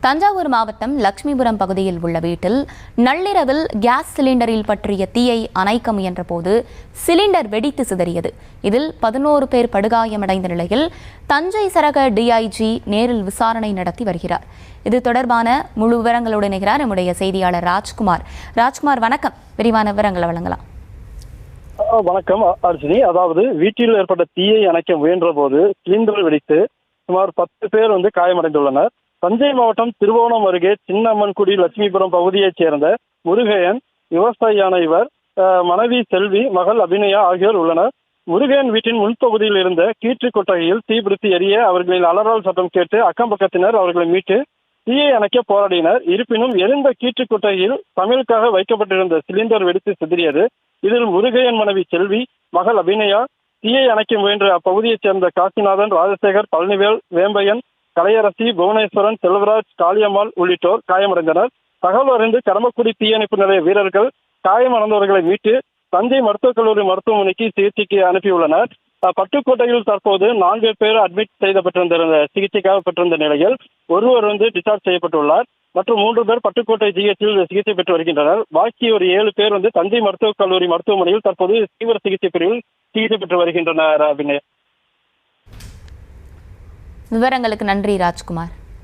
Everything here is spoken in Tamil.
தஞ்சாவூர் மாவட்டம் லட்சுமிபுரம் பகுதியில் உள்ள வீட்டில் நள்ளிரவில் கேஸ் சிலிண்டரில் பற்றிய தீயை அணைக்க முயன்றபோது சிலிண்டர் வெடித்து சிதறியது. இதில் 11 பேர் படுகாயமடைந்த நிலையில் தஞ்சை சரக டிஐஜி நேரில் விசாரணை நடத்தி வருகிறார். இது தொடர்பான முழு விவரங்களோடு இணைகிறார் நம்முடைய செய்தியாளர் ராஜ்குமார். வணக்கம். விரிவான விவரங்களை வழங்கலாம். வணக்கம் அர்ஜுனி. அதாவது வீட்டில் ஏற்பட்ட தீயை அணைக்க முயன்ற போது சிலிண்டர் வெடித்து சுமார் 10 பேர் காயமடைந்துள்ளனர். தஞ்சை மாவட்டம் திருவோணம் அருகே சின்னம்மன்குடி லட்சுமிபுரம் பகுதியைச் சேர்ந்த முருகையன் விவசாயியான இவர் மனைவி செல்வி, மகள் அபிநயா ஆகியோர் உள்ளனர். முருகையன் வீட்டின் முன்பகுதியில் இருந்த கீற்று கொட்டகையில் தீப்பிடித்து எரிய அவர்களின் அலறல் சத்தம் கேட்டு அக்கம் பக்கத்தினர் அவர்களை மீட்டு தீயை அணைக்க போராடினர். இருப்பினும் எரிந்த கீற்று கொட்டகையில் சமையலுக்காக வைக்கப்பட்டிருந்த சிலிண்டர் வெடித்து சிதறியது. இதில் முருகையன் மனைவி செல்வி, மகள் அபிநயா, தீயை அணைக்க முயன்ற அப்பகுதியைச் சேர்ந்த காசிநாதன், ராஜசேகர், பழனிவேல், வேம்பையன், கலையரசி, புவனேஸ்வரன், செல்வராஜ், காளியம்மாள் உள்ளிட்டோர் காயமடைந்தனர். தகவல் அறிந்து கரமக்குடி தீயணைப்பு நிலைய வீரர்கள் காயமடைந்தவர்களை மீட்டு தஞ்சை மருத்துவக் கல்லூரி மருத்துவமனைக்கு சிகிச்சைக்கு அனுப்பியுள்ளனர். பட்டுக்கோட்டையில் தற்போது 4 பேர் அட்மிட் செய்யப்பட்டிருந்த சிகிச்சைக்காக பெற்றிருந்த நிலையில் ஒருவர் டிஸ்சார்ஜ் செய்யப்பட்டுள்ளார். மற்றும் 3 பேர் பட்டுக்கோட்டை ஜிஹெச்சில் சிகிச்சை பெற்று வருகின்றனர். பாக்கி ஒரு 7 பேர் தஞ்சை மருத்துவக் கல்லூரி மருத்துவமனையில் தற்போது தீவிர சிகிச்சை பிரிவில் சிகிச்சை பெற்று வருகின்றனர். விவரங்களுக்கு நன்றி ராஜ்குமார்.